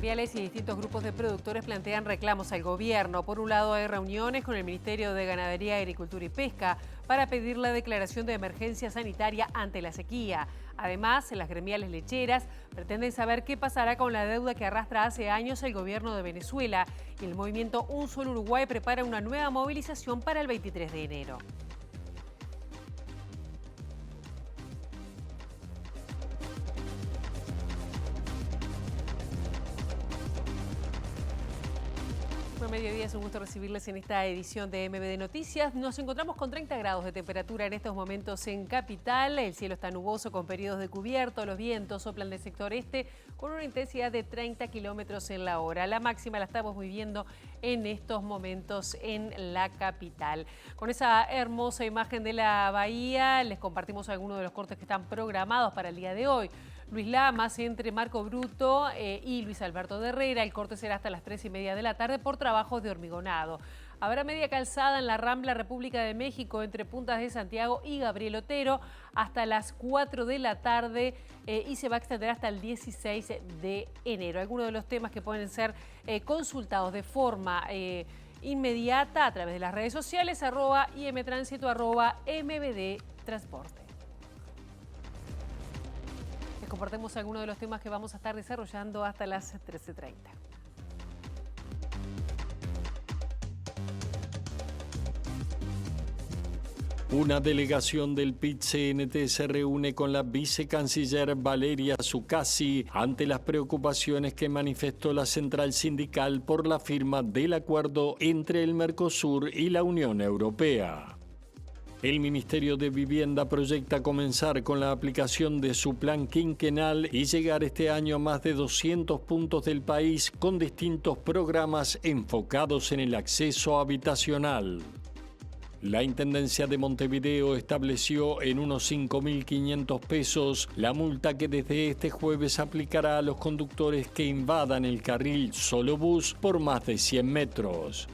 gremiales y distintos grupos de productores plantean reclamos al gobierno. Por un lado, hay reuniones con el Ministerio de Ganadería, Agricultura y Pesca para pedir la declaración de emergencia sanitaria ante la sequía. Además, las gremiales lecheras pretenden saber qué pasará con la deuda que arrastra hace años el gobierno de Venezuela. Y el movimiento Un Solo Uruguay prepara una nueva movilización para el 23 de enero. Buen mediodía, es un gusto recibirles en esta edición de MBD Noticias. Nos encontramos con 30 grados de temperatura en estos momentos en Capital. El cielo está nuboso con periodos de cubierto. Los vientos soplan del sector este con una intensidad de 30 kilómetros en la hora. La máxima la estamos viviendo en estos momentos en la capital. Con esa hermosa imagen de la bahía, les compartimos algunos de los cortes que están programados para el día de hoy. Luis Lamas entre Marco Bruto y Luis Alberto de Herrera. El corte será hasta las 3:30 de la tarde por trabajos de hormigonado. Habrá media calzada en la Rambla República de México entre Puntas de Santiago y Gabriel Otero hasta las 4 de la tarde y se va a extender hasta el 16 de enero. Algunos de los temas que pueden ser consultados de forma inmediata a través de las redes sociales, @IMTránsito, @MBDtransporte. Les compartimos algunos de los temas que vamos a estar desarrollando hasta las 13:30. Una delegación del PIT-CNT se reúne con la vicecanciller Valeria Zuccasi ante las preocupaciones que manifestó la central sindical por la firma del acuerdo entre el Mercosur y la Unión Europea. El Ministerio de Vivienda proyecta comenzar con la aplicación de su plan quinquenal y llegar este año a más de 200 puntos del país con distintos programas enfocados en el acceso habitacional. La Intendencia de Montevideo estableció en unos 5.500 pesos la multa que desde este jueves aplicará a los conductores que invadan el carril solo bus por más de 100 metros.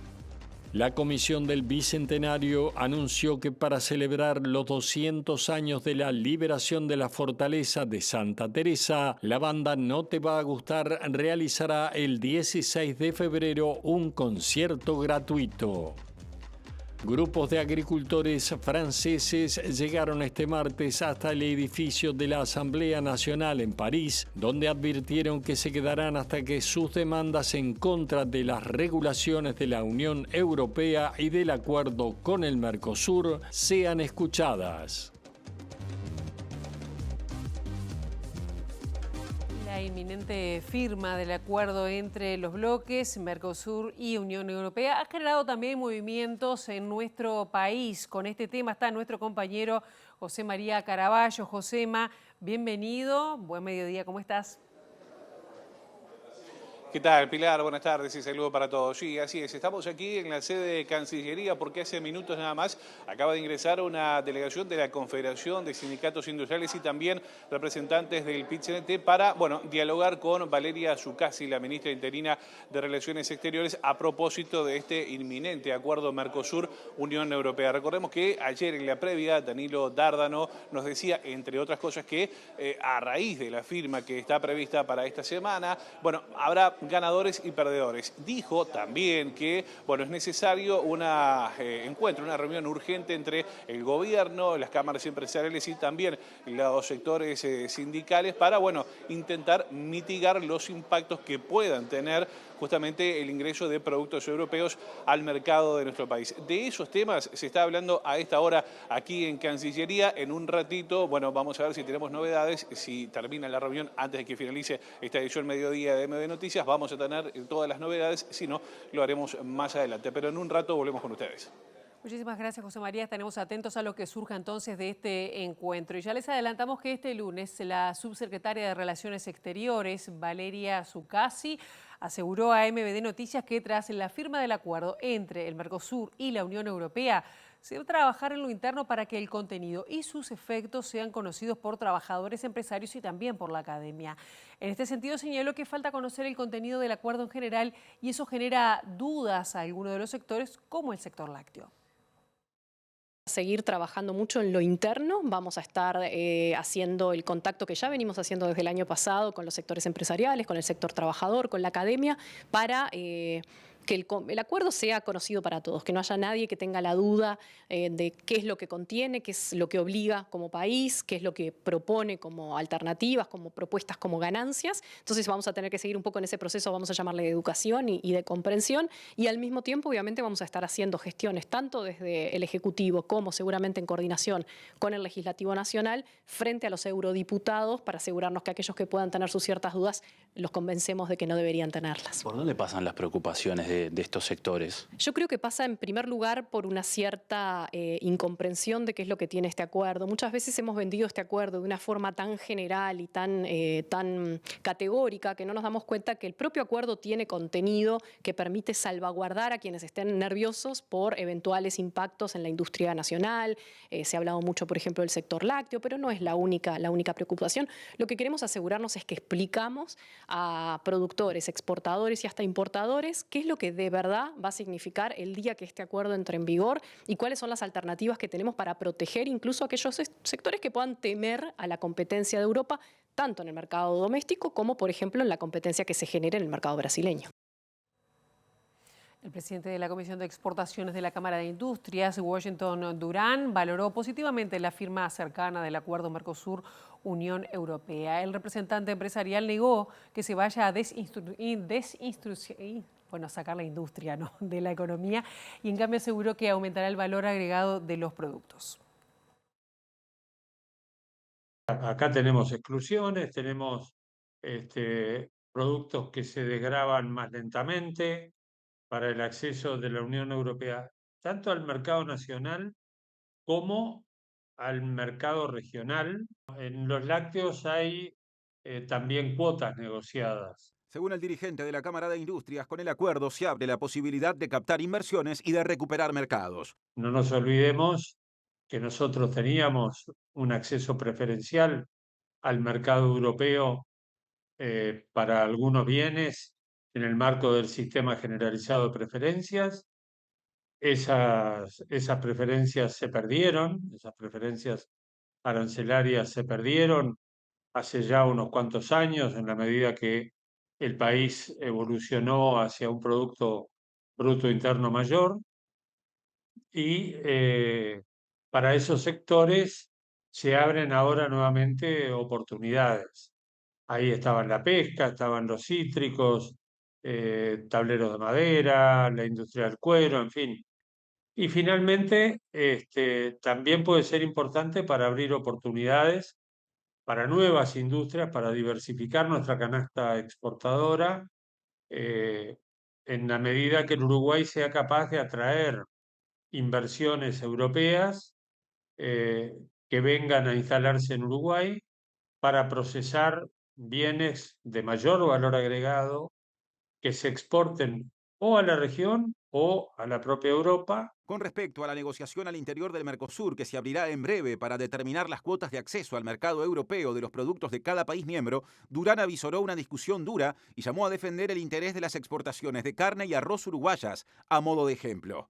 La Comisión del Bicentenario anunció que para celebrar los 200 años de la liberación de la fortaleza de Santa Teresa, la banda No Te Va a Gustar realizará el 16 de febrero un concierto gratuito. Grupos de agricultores franceses llegaron este martes hasta el edificio de la Asamblea Nacional en París, donde advirtieron que se quedarán hasta que sus demandas en contra de las regulaciones de la Unión Europea y del acuerdo con el Mercosur sean escuchadas. La inminente firma del acuerdo entre los bloques Mercosur y Unión Europea ha generado también movimientos en nuestro país. Con este tema está nuestro compañero José María Caraballo. Josema, bienvenido. Buen mediodía, ¿cómo estás? ¿Qué tal, Pilar? Buenas tardes y saludo para todos. Sí, así es. Estamos aquí en la sede de Cancillería porque hace minutos nada más acaba de ingresar una delegación de la Confederación de Sindicatos Industriales y también representantes del PIT-CNT para, dialogar con Valeria Zuccasi, la ministra interina de Relaciones Exteriores, a propósito de este inminente acuerdo Mercosur-Unión Europea. Recordemos que ayer en la previa Danilo Dárdano nos decía, entre otras cosas, que a raíz de la firma que está prevista para esta semana, habrá ganadores y perdedores. Dijo también que es necesario un encuentro, una reunión urgente entre el gobierno, las cámaras empresariales y también los sectores sindicales para intentar mitigar los impactos que puedan tener justamente el ingreso de productos europeos al mercado de nuestro país. De esos temas se está hablando a esta hora aquí en Cancillería. En un ratito, vamos a ver si tenemos novedades, si termina la reunión antes de que finalice esta edición mediodía de MD Noticias. Vamos a tener todas las novedades, si no, lo haremos más adelante. Pero en un rato volvemos con ustedes. Muchísimas gracias, José María. Estaremos atentos a lo que surja entonces de este encuentro. Y ya les adelantamos que este lunes la subsecretaria de Relaciones Exteriores, Valeria Zuccasi, aseguró a MBD Noticias que tras la firma del acuerdo entre el Mercosur y la Unión Europea, se va a trabajar en lo interno para que el contenido y sus efectos sean conocidos por trabajadores, empresarios y también por la academia. En este sentido, señaló que falta conocer el contenido del acuerdo en general y eso genera dudas a algunos de los sectores, como el sector lácteo. Seguir trabajando mucho en lo interno, vamos a estar haciendo el contacto que ya venimos haciendo desde el año pasado con los sectores empresariales, con el sector trabajador, con la academia, para que el acuerdo sea conocido para todos, que no haya nadie que tenga la duda de qué es lo que contiene, qué es lo que obliga como país, qué es lo que propone como alternativas, como propuestas, como ganancias. Entonces vamos a tener que seguir un poco en ese proceso, vamos a llamarle de educación y de comprensión, y al mismo tiempo obviamente vamos a estar haciendo gestiones tanto desde el Ejecutivo como seguramente en coordinación con el Legislativo Nacional frente a los eurodiputados para asegurarnos que aquellos que puedan tener sus ciertas dudas los convencemos de que no deberían tenerlas. ¿Por dónde pasan las preocupaciones de estos sectores? Yo creo que pasa en primer lugar por una cierta incomprensión de qué es lo que tiene este acuerdo. Muchas veces hemos vendido este acuerdo de una forma tan general y tan categórica que no nos damos cuenta que el propio acuerdo tiene contenido que permite salvaguardar a quienes estén nerviosos por eventuales impactos en la industria nacional. Se ha hablado mucho, por ejemplo, del sector lácteo, pero no es la única preocupación. Lo que queremos asegurarnos es que explicamos a productores, exportadores y hasta importadores qué es lo que de verdad va a significar el día que este acuerdo entre en vigor y cuáles son las alternativas que tenemos para proteger incluso a aquellos sectores que puedan temer a la competencia de Europa, tanto en el mercado doméstico como, por ejemplo, en la competencia que se genera en el mercado brasileño. El presidente de la Comisión de Exportaciones de la Cámara de Industrias, Washington Durán, valoró positivamente la firma cercana del acuerdo Mercosur-Unión Europea. El representante empresarial negó que se vaya a sacar la industria, ¿no?, de la economía, y en cambio aseguró que aumentará el valor agregado de los productos. Acá tenemos exclusiones, tenemos productos que se desgravan más lentamente para el acceso de la Unión Europea, tanto al mercado nacional como al mercado regional. En los lácteos hay también cuotas negociadas. Según el dirigente de la Cámara de Industrias, con el acuerdo se abre la posibilidad de captar inversiones y de recuperar mercados. No nos olvidemos que nosotros teníamos un acceso preferencial al mercado europeo para algunos bienes en el marco del sistema generalizado de preferencias. Esas preferencias se perdieron, esas preferencias arancelarias se perdieron hace ya unos cuantos años, en la medida que el país evolucionó hacia un Producto Bruto Interno mayor, y para esos sectores se abren ahora nuevamente oportunidades. Ahí estaban la pesca, estaban los cítricos, tableros de madera, la industria del cuero, en fin. Y finalmente, también puede ser importante para abrir oportunidades para nuevas industrias, para diversificar nuestra canasta exportadora, en la medida que el Uruguay sea capaz de atraer inversiones europeas que vengan a instalarse en Uruguay para procesar bienes de mayor valor agregado que se exporten o a la región o a la propia Europa. Con respecto a la negociación al interior del Mercosur, que se abrirá en breve para determinar las cuotas de acceso al mercado europeo de los productos de cada país miembro, Durán avisoró una discusión dura y llamó a defender el interés de las exportaciones de carne y arroz uruguayas, a modo de ejemplo.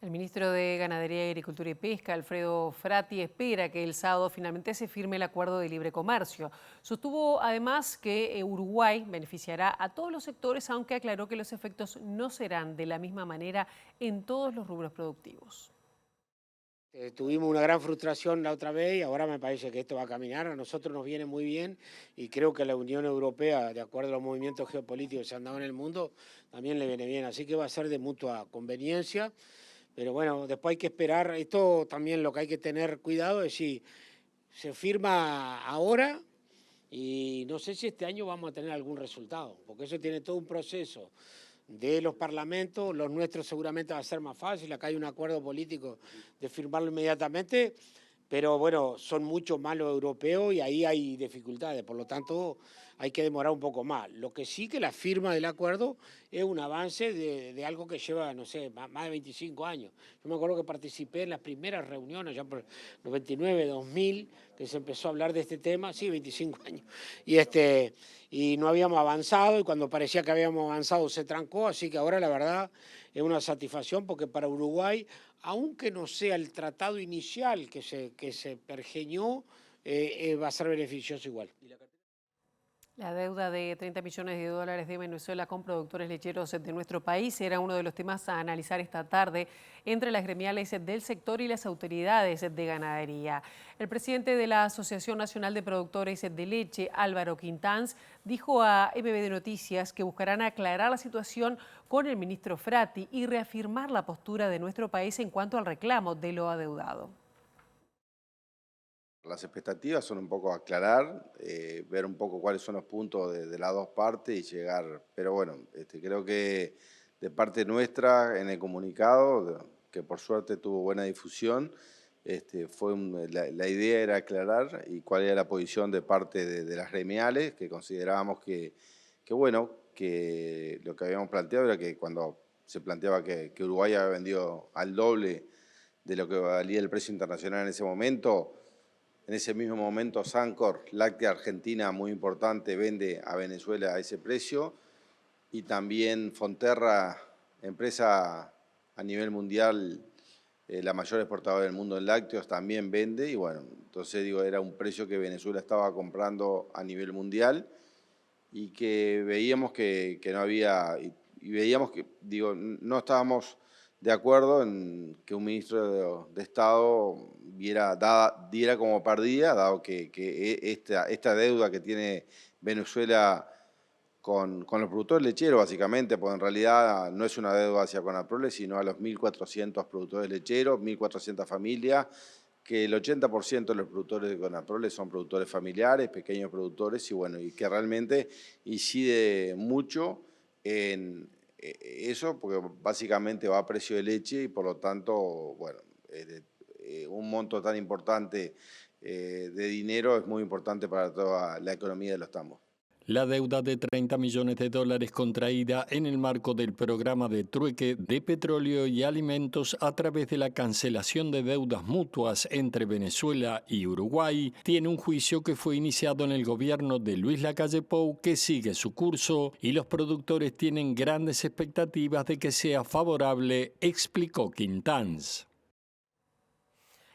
El ministro de Ganadería, Agricultura y Pesca, Alfredo Frati, espera que el sábado finalmente se firme el acuerdo de libre comercio. Sostuvo además que Uruguay beneficiará a todos los sectores, aunque aclaró que los efectos no serán de la misma manera en todos los rubros productivos. Tuvimos una gran frustración la otra vez y ahora me parece que esto va a caminar. A nosotros nos viene muy bien y creo que a la Unión Europea, de acuerdo a los movimientos geopolíticos que se han dado en el mundo, también le viene bien. Así que va a ser de mutua conveniencia. Pero bueno, después hay que esperar. Esto también lo que hay que tener cuidado es si se firma ahora y no sé si este año vamos a tener algún resultado, porque eso tiene todo un proceso de los parlamentos. Los nuestros seguramente va a ser más fácil. Acá hay un acuerdo político de firmarlo inmediatamente, pero bueno, son mucho más los europeos y ahí hay dificultades, por lo tanto hay que demorar un poco más. Lo que sí que la firma del acuerdo es un avance de algo que lleva, no sé, más de 25 años. Yo me acuerdo que participé en las primeras reuniones, ya por 99, 2000, que se empezó a hablar de este tema, sí, 25 años, y no habíamos avanzado, y cuando parecía que habíamos avanzado se trancó, así que ahora la verdad es una satisfacción porque para Uruguay aunque no sea el tratado inicial que se pergeñó, va a ser beneficioso igual. La deuda de 30 millones de dólares de Venezuela con productores lecheros de nuestro país era uno de los temas a analizar esta tarde entre las gremiales del sector y las autoridades de ganadería. El presidente de la Asociación Nacional de Productores de Leche, Álvaro Quintanz, dijo a MBD Noticias que buscarán aclarar la situación con el ministro Frati y reafirmar la postura de nuestro país en cuanto al reclamo de lo adeudado. Las expectativas son un poco aclarar, ver un poco cuáles son los puntos de las dos partes y llegar. Pero bueno, creo que de parte nuestra en el comunicado, que por suerte tuvo buena difusión, la idea era aclarar y cuál era la posición de parte de las gremiales, que considerábamos que bueno, que lo que habíamos planteado era que cuando se planteaba que Uruguay había vendido al doble de lo que valía el precio internacional en ese momento. En ese mismo momento, Sancor, láctea argentina muy importante, vende a Venezuela a ese precio. Y también Fonterra, empresa a nivel mundial, la mayor exportadora del mundo en lácteos, también vende. Y bueno, entonces digo, era un precio que Venezuela estaba comprando a nivel mundial y que veíamos que no había, y veíamos que, digo, no estábamos de acuerdo en que un ministro de Estado diera como perdida, dado que esta deuda que tiene Venezuela con los productores lecheros, básicamente, porque en realidad no es una deuda hacia Conaprole, sino a los 1.400 productores lecheros, 1.400 familias, que el 80% de los productores de Conaprole son productores familiares, pequeños productores, y bueno, y que realmente incide mucho en eso, porque básicamente va a precio de leche y por lo tanto, bueno, un monto tan importante de dinero es muy importante para toda la economía de los tambos. La deuda de 30 millones de dólares contraída en el marco del programa de trueque de petróleo y alimentos a través de la cancelación de deudas mutuas entre Venezuela y Uruguay tiene un juicio que fue iniciado en el gobierno de Luis Lacalle Pou que sigue su curso y los productores tienen grandes expectativas de que sea favorable, explicó Quintanz.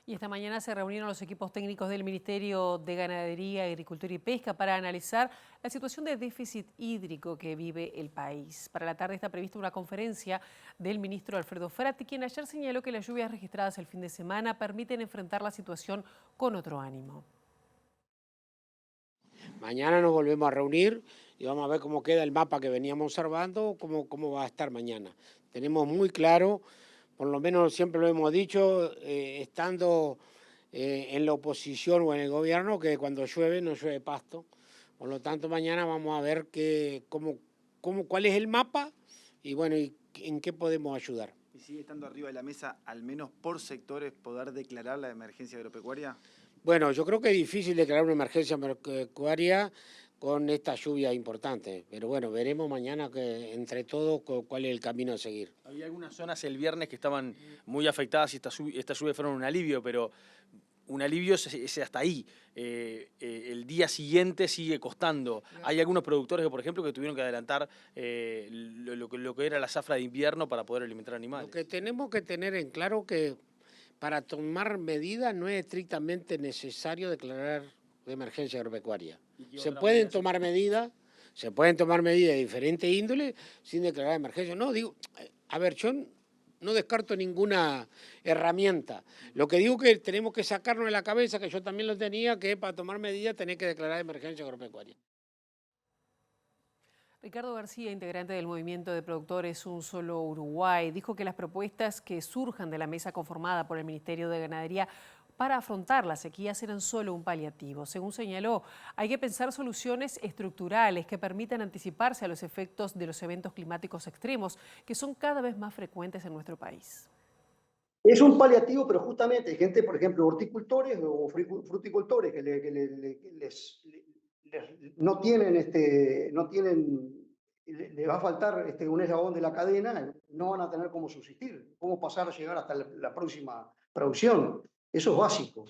Y esta mañana se reunieron los equipos técnicos del Ministerio de Ganadería, Agricultura y Pesca para analizar la situación de déficit hídrico que vive el país. Para la tarde está prevista una conferencia del ministro Alfredo Frati, quien ayer señaló que las lluvias registradas el fin de semana permiten enfrentar la situación con otro ánimo. Mañana nos volvemos a reunir y vamos a ver cómo queda el mapa que veníamos observando, cómo va a estar mañana. Tenemos muy claro, por lo menos siempre lo hemos dicho, estando en la oposición o en el gobierno, que cuando llueve no llueve pasto. Por lo tanto, mañana vamos a ver cuál es el mapa y bueno, y en qué podemos ayudar. ¿Y sigue estando arriba de la mesa, al menos por sectores, poder declarar la emergencia agropecuaria? Bueno, yo creo que es difícil declarar una emergencia agropecuaria con esta lluvia importante, pero bueno, veremos mañana que entre todos cuál es el camino a seguir. Había algunas zonas el viernes que estaban muy afectadas y estas lluvias fueron un alivio, pero un alivio es hasta ahí. El día siguiente sigue costando. Hay algunos productores que, por ejemplo, que tuvieron que adelantar lo que era la zafra de invierno para poder alimentar animales. Lo que tenemos que tener en claro que para tomar medidas no es estrictamente necesario declarar de emergencia agropecuaria. Se pueden tomar medidas de diferentes índoles sin declarar emergencia. No, digo, a ver, yo no descarto ninguna herramienta. Lo que digo que tenemos que sacarnos de la cabeza, que yo también lo tenía, que para tomar medidas tenés que declarar emergencia agropecuaria. Ricardo García, integrante del Movimiento de Productores Un Solo Uruguay, dijo que las propuestas que surjan de la mesa conformada por el Ministerio de Ganadería para afrontar la sequía serán solo un paliativo. Según señaló, hay que pensar soluciones estructurales que permitan anticiparse a los efectos de los eventos climáticos extremos, que son cada vez más frecuentes en nuestro país. Es un paliativo, pero justamente hay gente, por ejemplo, horticultores o fruticultores que no tienen, les va a faltar un eslabón de la cadena, no van a tener cómo subsistir, cómo pasar a llegar hasta la próxima producción. Eso es básico.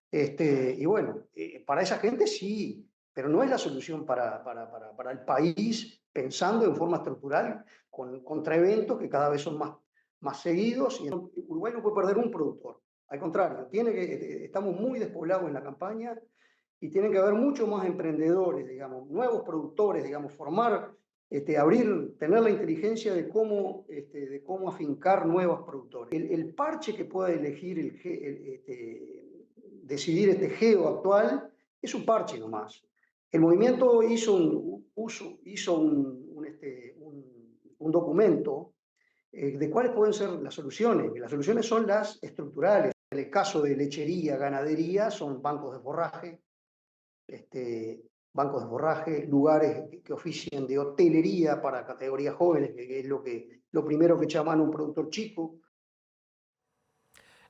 Y bueno, para esa gente sí, pero no es la solución para el país, pensando en forma estructural contra eventos que cada vez son más seguidos, y Uruguay no puede perder un productor. Al contrario, estamos muy despoblados en la campaña y tienen que haber muchos más emprendedores, digamos, nuevos productores, digamos, formar, tener la inteligencia de cómo afincar nuevos productores. El parche que pueda elegir, decidir este geo actual, es un parche nomás. El movimiento hizo un documento de cuáles pueden ser las soluciones. Las soluciones son las estructurales. En el caso de lechería, ganadería, son bancos de forraje, lugares que oficien de hotelería para categorías jóvenes, que es lo primero que llaman un productor chico.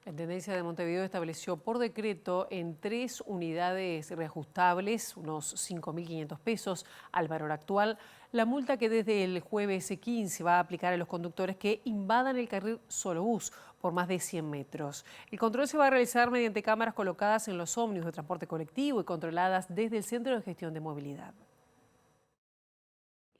La Intendencia de Montevideo estableció por decreto en 3 unidades reajustables, unos 5.500 pesos al valor actual, la multa que desde el jueves 15 va a aplicar a los conductores que invadan el carril Solobús por más de 100 metros. El control se va a realizar mediante cámaras colocadas en los ómnibus de transporte colectivo y controladas desde el Centro de Gestión de Movilidad.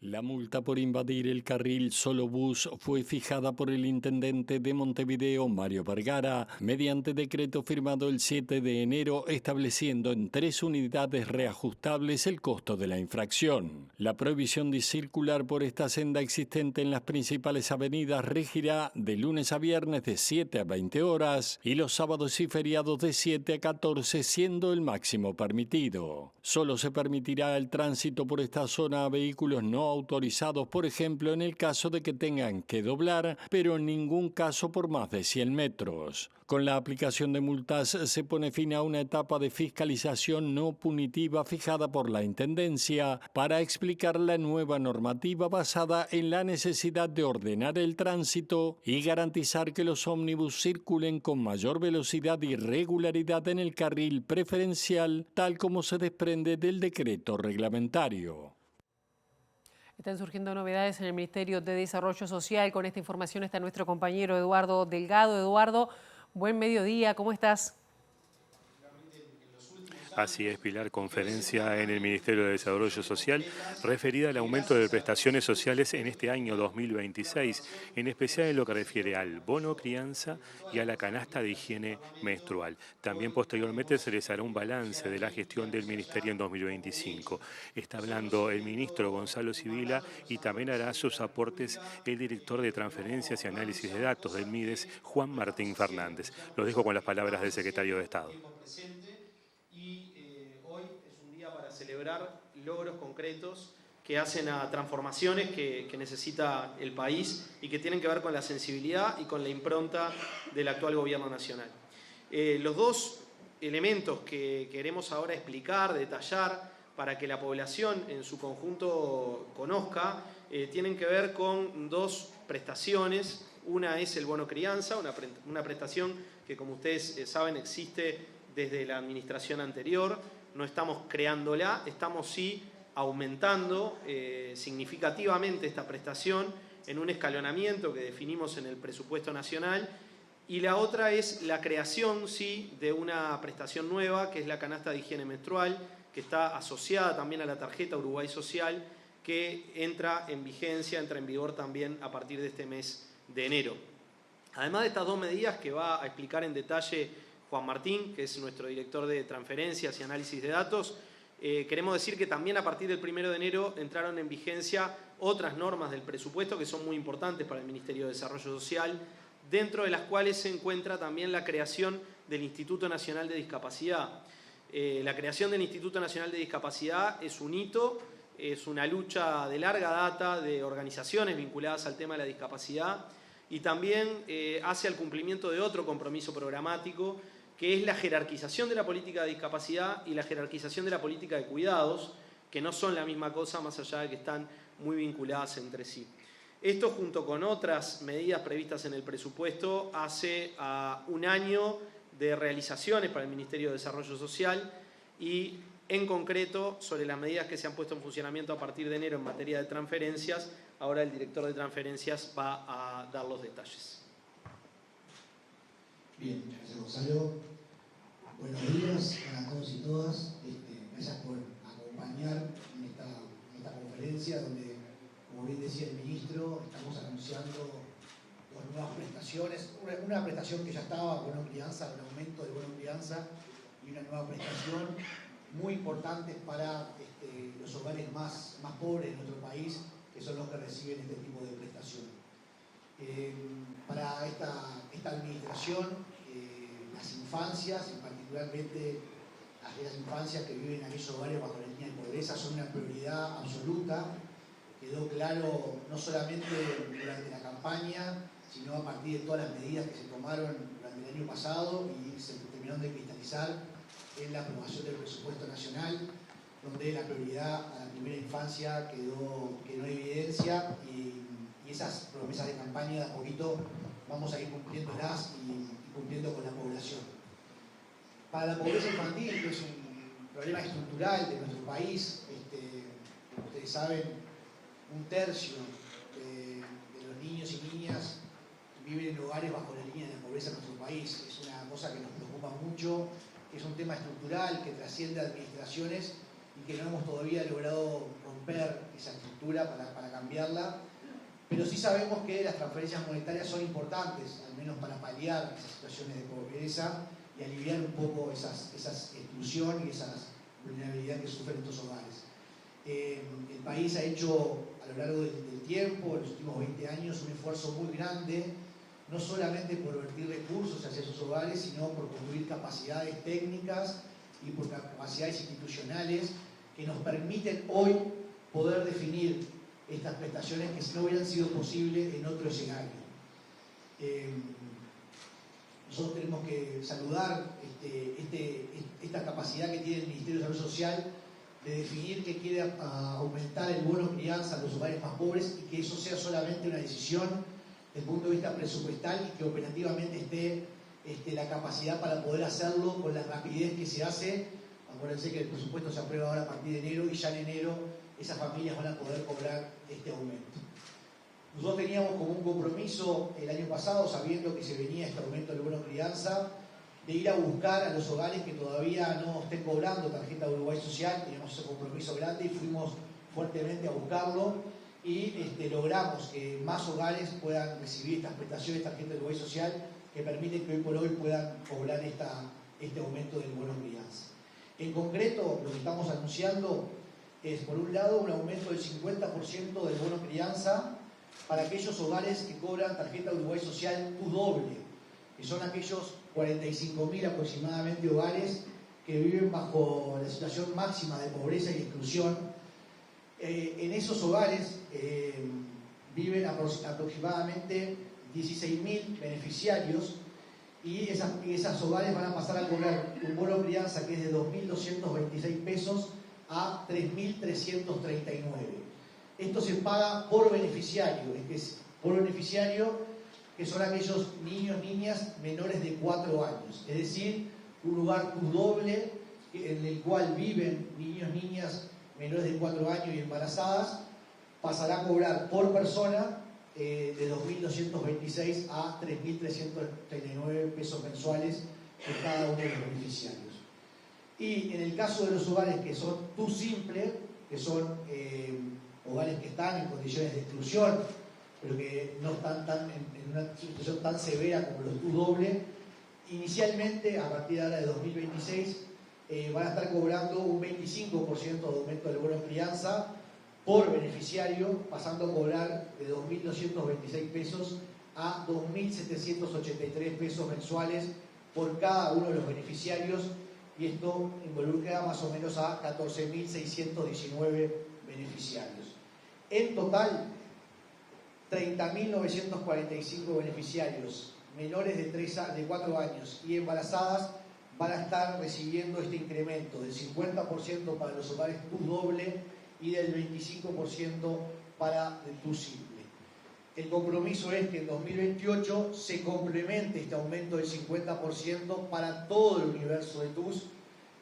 La multa por invadir el carril Solobús fue fijada por el intendente de Montevideo, Mario Vergara, mediante decreto firmado el 7 de enero, estableciendo en 3 unidades reajustables el costo de la infracción. La prohibición de circular por esta senda existente en las principales avenidas regirá de lunes a viernes de 7 a 20 horas y los sábados y feriados de 7 a 14, siendo el máximo permitido. Solo se permitirá el tránsito por esta zona a vehículos no autorizados, por ejemplo, en el caso de que tengan que doblar, pero en ningún caso por más de 100 metros. Con la aplicación de multas se pone fin a una etapa de fiscalización no punitiva fijada por la Intendencia para explicar la nueva normativa basada en la necesidad de ordenar el tránsito y garantizar que los ómnibus circulen con mayor velocidad y regularidad en el carril preferencial, tal como se desprende del decreto reglamentario. Están surgiendo novedades en el Ministerio de Desarrollo Social. Con esta información está nuestro compañero Eduardo Delgado. Eduardo, buen mediodía, ¿cómo estás? Así es, Pilar, conferencia en el Ministerio de Desarrollo Social referida al aumento de prestaciones sociales en este año 2026, en especial en lo que refiere al bono crianza y a la canasta de higiene menstrual. También posteriormente se les hará un balance de la gestión del Ministerio en 2025. Está hablando el ministro Gonzalo Sibila y también hará sus aportes el director de Transferencias y Análisis de Datos del MIDES, Juan Martín Fernández. Lo dejo con las palabras del secretario de Estado. Celebrar logros concretos que hacen a transformaciones que necesita el país y que tienen que ver con la sensibilidad y con la impronta del actual gobierno nacional. Los dos elementos que queremos ahora explicar, detallar, para que la población en su conjunto conozca, tienen que ver con 2 prestaciones. Una es el bono crianza, una prestación que, como ustedes saben, existe desde la administración anterior. No estamos creándola, estamos sí aumentando significativamente esta prestación en un escalonamiento que definimos en el presupuesto nacional. Y la otra es la creación sí de una prestación nueva, que es la canasta de higiene menstrual, que está asociada también a la tarjeta Uruguay Social, que entra en vigencia, entra en vigor también a partir de este mes de enero. Además de estas 2 medidas que va a explicar en detalle Juan Martín, que es nuestro director de Transferencias y Análisis de Datos, queremos decir que también a partir del 1 de enero entraron en vigencia otras normas del presupuesto que son muy importantes para el Ministerio de Desarrollo Social, dentro de las cuales se encuentra también la creación del Instituto Nacional de Discapacidad. La creación del Instituto Nacional de Discapacidad es un hito, es una lucha de larga data de organizaciones vinculadas al tema de la discapacidad y también hace al cumplimiento de otro compromiso programático, que es la jerarquización de la política de discapacidad y la jerarquización de la política de cuidados, que no son la misma cosa, más allá de que están muy vinculadas entre sí. Esto, junto con otras medidas previstas en el presupuesto, hace a un año de realizaciones para el Ministerio de Desarrollo Social y, en concreto, sobre las medidas que se han puesto en funcionamiento a partir de enero en materia de transferencias. Ahora el director de Transferencias va a dar los detalles. Bien, gracias Gonzalo. Buenos días a todos y todas. Gracias por acompañar en esta conferencia donde, como bien decía el ministro, estamos anunciando con nuevas prestaciones, una prestación que ya estaba, bono crianza, un aumento de bono crianza y una nueva prestación muy importante para los hogares más pobres de nuestro país, que son los que reciben este tipo de prestación. Para esta administración, las infancias, y particularmente aquellas infancias que viven en aquellos hogares bajo la línea de pobreza, son una prioridad absoluta. Quedó claro no solamente durante la campaña, sino a partir de todas las medidas que se tomaron durante el año pasado y se terminaron de cristalizar en la aprobación del presupuesto nacional, donde la prioridad a la primera infancia quedó en evidencia y esas promesas de campaña de a poquito vamos a ir cumpliéndolas y cumpliendo con la población. Para la pobreza infantil, que es un problema estructural de nuestro país, como ustedes saben, 1/3 de los niños y niñas viven en hogares bajo la línea de la pobreza en nuestro país. Es una cosa que nos preocupa mucho, es un tema estructural que trasciende a administraciones y que no hemos todavía logrado romper esa estructura para cambiarla. Pero sí sabemos que las transferencias monetarias son importantes, al menos para paliar esas situaciones de pobreza y aliviar un poco esa exclusión y esa vulnerabilidad que sufren estos hogares. El país ha hecho a lo largo del tiempo, en los últimos 20 años, un esfuerzo muy grande, no solamente por vertir recursos hacia esos hogares, sino por construir capacidades técnicas y por capacidades institucionales que nos permiten hoy poder definir estas prestaciones que no hubieran sido posibles en otro escenario. Nosotros tenemos que saludar esta capacidad que tiene el Ministerio de Salud Social de definir que quiere aumentar el bono crianza a los hogares más pobres y que eso sea solamente una decisión desde el punto de vista presupuestal y que operativamente esté la capacidad para poder hacerlo con la rapidez que se hace. Acuérdense que el presupuesto se aprueba ahora a partir de enero y ya en enero esas familias van a poder cobrar este aumento. Nosotros teníamos como un compromiso el año pasado, sabiendo que se venía este aumento del bono crianza, de ir a buscar a los hogares que todavía no estén cobrando tarjeta de Uruguay Social. Teníamos ese compromiso grande y fuimos fuertemente a buscarlo y logramos que más hogares puedan recibir estas prestaciones de tarjeta de Uruguay Social que permiten que hoy por hoy puedan cobrar este aumento del bono crianza. En concreto, lo que estamos anunciando es, por un lado, un aumento del 50% del bono crianza para aquellos hogares que cobran tarjeta Uruguay Social Q doble, que son aquellos 45.000 aproximadamente hogares que viven bajo la situación máxima de pobreza y exclusión. En esos hogares viven aproximadamente 16.000 beneficiarios y esas hogares van a pasar a cobrar un bono crianza que es de 2.226 pesos a 3.339. Esto se paga por beneficiario, que son aquellos niños, niñas menores de 4 años. Es decir, un hogar Q doble en el cual viven niños, niñas menores de 4 años y embarazadas, pasará a cobrar por persona de 2.226 a 3.339 pesos mensuales por cada uno de los beneficiarios. Y en el caso de los hogares que son TU simple, que son hogares que están en condiciones de exclusión, pero que no están en una situación tan severa como los TU doble, inicialmente, a partir de ahora de 2026, van a estar cobrando un 25% de aumento del bono crianza por beneficiario, pasando a cobrar de 2.226 pesos a 2.783 pesos mensuales por cada uno de los beneficiarios, y esto involucra más o menos a 14.619 beneficiarios. En total, 30.945 beneficiarios menores de 4 años y embarazadas van a estar recibiendo este incremento del 50% para los hogares TU doble y del 25% para el TU simple. El compromiso es que en 2028 se complemente este aumento del 50% para todo el universo de TUS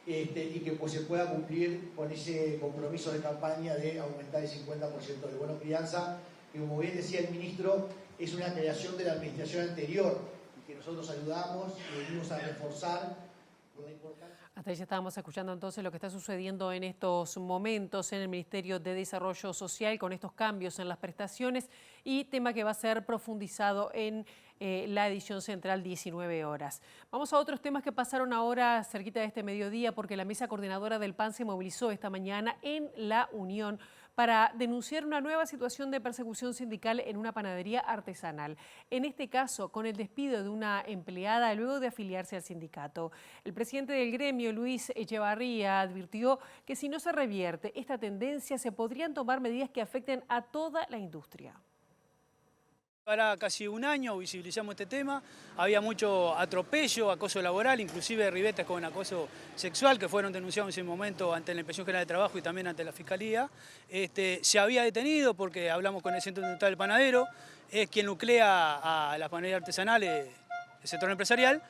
y que pues, se pueda cumplir con ese compromiso de campaña de aumentar el 50% del bono crianza, que como bien decía el ministro, es una creación de la administración anterior y que nosotros ayudamos y venimos a reforzar por la importancia. Hasta ahí ya estábamos escuchando entonces lo que está sucediendo en estos momentos en el Ministerio de Desarrollo Social con estos cambios en las prestaciones y tema que va a ser profundizado en la edición central 19 horas. Vamos a otros temas que pasaron ahora cerquita de este mediodía porque la mesa coordinadora del PAN se movilizó esta mañana en La Unión para denunciar una nueva situación de persecución sindical en una panadería artesanal. En este caso, con el despido de una empleada luego de afiliarse al sindicato. El presidente del gremio, Luis Echevarría, advirtió que si no se revierte esta tendencia, se podrían tomar medidas que afecten a toda la industria. Para casi un año visibilizamos este tema, había mucho atropello, acoso laboral, inclusive ribetes con acoso sexual que fueron denunciados en ese momento ante la Inspección General de Trabajo y también ante la Fiscalía. Se había detenido porque hablamos con el Centro Industrial del Panadero, es quien nuclea a las panaderías artesanales, el sector empresarial.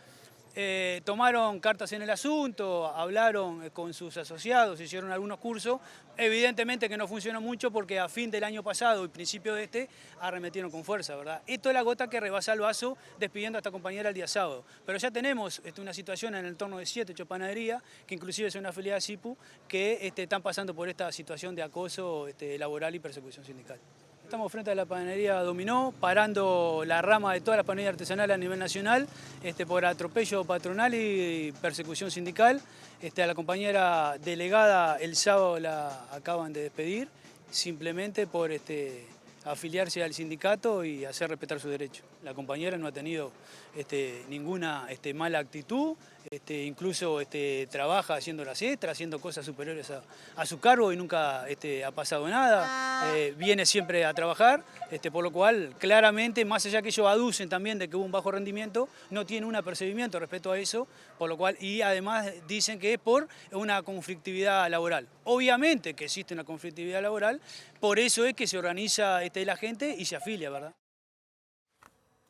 Tomaron cartas en el asunto, hablaron con sus asociados, hicieron algunos cursos. Evidentemente que no funcionó mucho porque a fin del año pasado y principio de arremetieron con fuerza, ¿verdad? Esto es la gota que rebasa el vaso despidiendo a esta compañera el día sábado. Pero ya tenemos una situación en el entorno de 7, 8 panaderías, que inclusive son una afiliada de SIPU, que están pasando por esta situación de acoso laboral y persecución sindical. Estamos frente a la panadería Dominó, parando la rama de todas las panaderías artesanales a nivel nacional por atropello patronal y persecución sindical. A la compañera delegada el sábado la acaban de despedir, simplemente por afiliarse al sindicato y hacer respetar sus derechos. La compañera no ha tenido ninguna mala actitud, incluso trabaja haciendo las extras, haciendo cosas superiores a su cargo y nunca ha pasado nada, viene siempre a trabajar, por lo cual claramente, más allá que ellos aducen también de que hubo un bajo rendimiento, no tiene un apercibimiento respecto a eso, por lo cual, y además dicen que es por una conflictividad laboral. Obviamente que existe una conflictividad laboral, por eso es que se organiza la gente y se afilia, ¿verdad?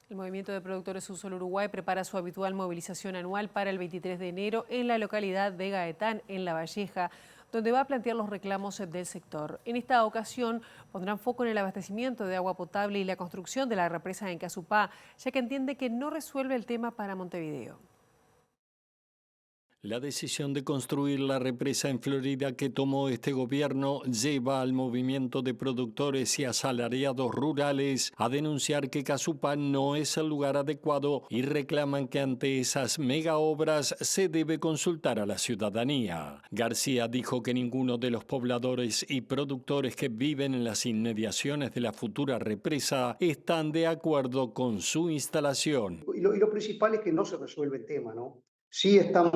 El Movimiento de Productores Susol Uruguay prepara su habitual movilización anual para el 23 de enero en la localidad de Gaetán, en La Valleja, donde va a plantear los reclamos del sector. En esta ocasión pondrán foco en el abastecimiento de agua potable y la construcción de la represa en Casupá, ya que entiende que no resuelve el tema para Montevideo. La decisión de construir la represa en Florida que tomó este gobierno lleva al movimiento de productores y asalariados rurales a denunciar que Casupá no es el lugar adecuado y reclaman que ante esas mega obras se debe consultar a la ciudadanía. García dijo que ninguno de los pobladores y productores que viven en las inmediaciones de la futura represa están de acuerdo con su instalación. Y lo principal es que no se resuelve el tema, ¿no? Sí estamos,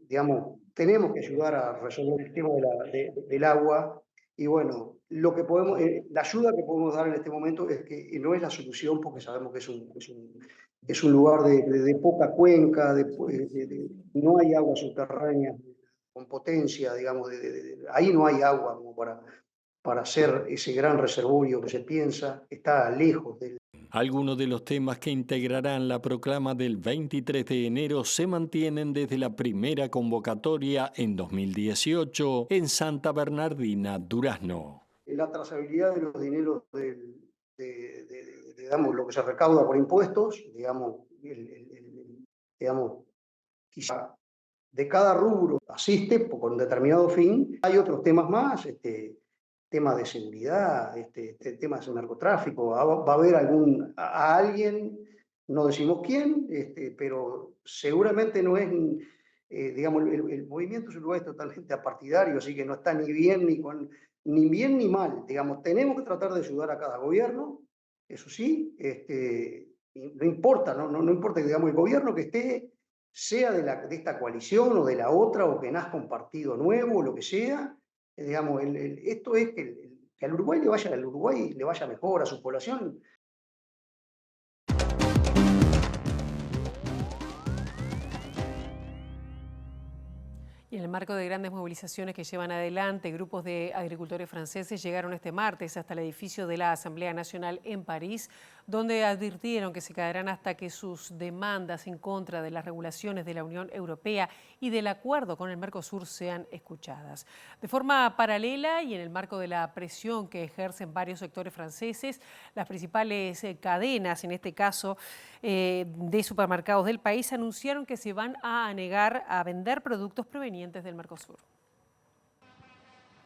digamos, tenemos que ayudar a resolver el tema del agua y bueno, lo que podemos, la ayuda que podemos dar en este momento es que no es la solución porque sabemos que es un lugar de poca cuenca, no hay agua subterránea con potencia, digamos, ahí no hay agua como para hacer ese gran reservorio que se piensa, está lejos del... Algunos de los temas que integrarán la proclama del 23 de enero se mantienen desde la primera convocatoria en 2018 en Santa Bernardina, Durazno. La trazabilidad de los dineros digamos, lo que se recauda por impuestos, digamos, quizá de cada rubro asiste con determinado fin. Hay otros temas más, temas de seguridad, temas de narcotráfico, va a haber a alguien, no decimos quién, pero seguramente no es, digamos, el movimiento Uruguay es totalmente apartidario, así que no está ni bien ni mal, digamos, tenemos que tratar de ayudar a cada gobierno, eso sí, no importa, no importa, digamos, el gobierno que esté, sea de esta coalición o de la otra, o que nazca un partido nuevo, o lo que sea, digamos, esto es que al Uruguay le vaya mejor, a su población. Y en el marco de grandes movilizaciones que llevan adelante, grupos de agricultores franceses llegaron este martes hasta el edificio de la Asamblea Nacional en París, donde advirtieron que se quedarán hasta que sus demandas en contra de las regulaciones de la Unión Europea y del acuerdo con el Mercosur sean escuchadas. De forma paralela y en el marco de la presión que ejercen varios sectores franceses, las principales cadenas, en este caso de supermercados del país, anunciaron que se van a negar a vender productos provenientes del Mercosur.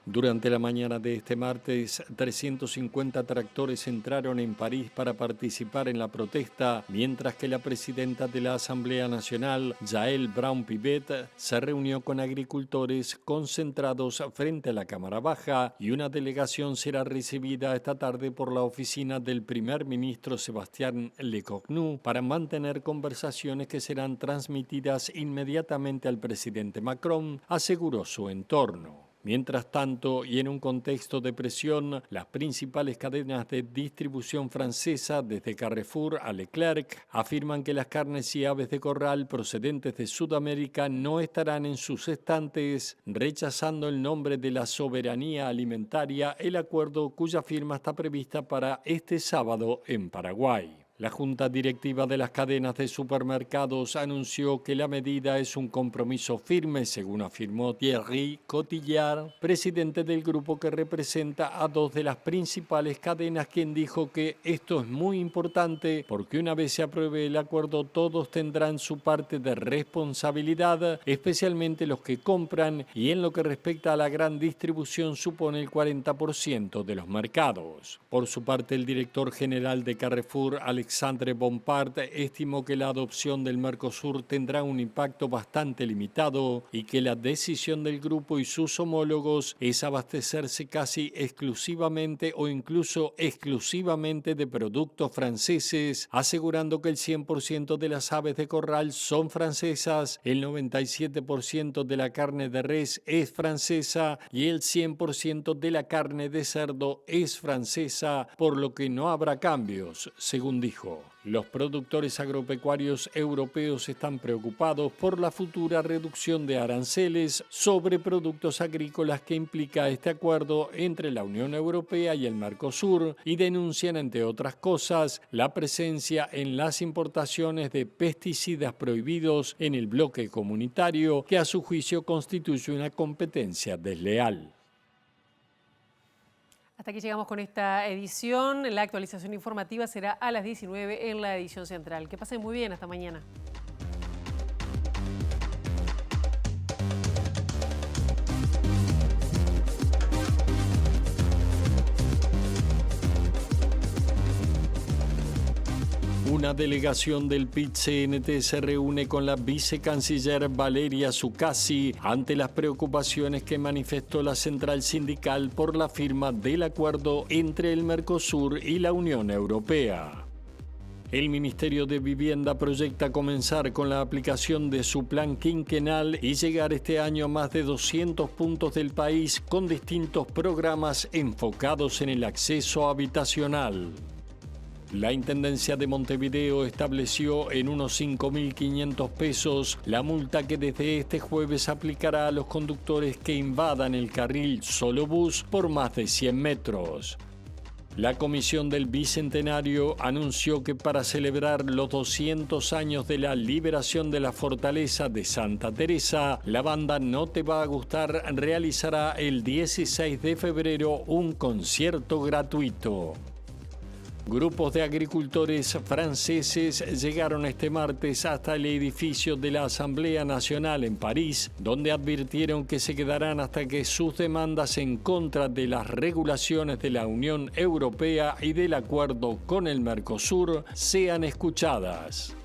Durante la mañana de este martes, 350 tractores entraron en París para participar en la protesta, mientras que la presidenta de la Asamblea Nacional, Yael Braun-Pivet, se reunió con agricultores concentrados frente a la Cámara Baja y una delegación será recibida esta tarde por la oficina del primer ministro Sébastien Lecornu para mantener conversaciones que serán transmitidas inmediatamente al presidente Macron, aseguró su entorno. Mientras tanto, y en un contexto de presión, las principales cadenas de distribución francesa, desde Carrefour a Leclerc, afirman que las carnes y aves de corral procedentes de Sudamérica no estarán en sus estantes, rechazando el nombre de la soberanía alimentaria, el acuerdo cuya firma está prevista para este sábado en Paraguay. La Junta Directiva de las cadenas de supermercados anunció que la medida es un compromiso firme, según afirmó Thierry Cotillard, presidente del grupo que representa a dos de las principales cadenas, quien dijo que esto es muy importante porque una vez se apruebe el acuerdo todos tendrán su parte de responsabilidad, especialmente los que compran, y en lo que respecta a la gran distribución supone el 40% de los mercados. Por su parte, el director general de Carrefour, Alexandre Bompard, estimó que la adopción del Mercosur tendrá un impacto bastante limitado y que la decisión del grupo y sus homólogos es abastecerse casi exclusivamente o incluso exclusivamente de productos franceses, asegurando que el 100% de las aves de corral son francesas, el 97% de la carne de res es francesa y el 100% de la carne de cerdo es francesa, por lo que no habrá cambios, según dijo. Los productores agropecuarios europeos están preocupados por la futura reducción de aranceles sobre productos agrícolas que implica este acuerdo entre la Unión Europea y el Mercosur y denuncian, entre otras cosas, la presencia en las importaciones de pesticidas prohibidos en el bloque comunitario, que a su juicio constituye una competencia desleal. Hasta aquí llegamos con esta edición. La actualización informativa será a las 19 en la edición central. Que pasen muy bien. Hasta mañana. Una delegación del PIT-CNT se reúne con la vicecanciller Valeria Zuccasi ante las preocupaciones que manifestó la central sindical por la firma del acuerdo entre el Mercosur y la Unión Europea. El Ministerio de Vivienda proyecta comenzar con la aplicación de su plan quinquenal y llegar este año a más de 200 puntos del país con distintos programas enfocados en el acceso habitacional. La Intendencia de Montevideo estableció en unos 5.500 pesos la multa que desde este jueves aplicará a los conductores que invadan el carril solo bus por más de 100 metros. La Comisión del Bicentenario anunció que para celebrar los 200 años de la liberación de la fortaleza de Santa Teresa, la banda No Te Va a Gustar realizará el 16 de febrero un concierto gratuito. Grupos de agricultores franceses llegaron este martes hasta el edificio de la Asamblea Nacional en París, donde advirtieron que se quedarán hasta que sus demandas en contra de las regulaciones de la Unión Europea y del acuerdo con el Mercosur sean escuchadas.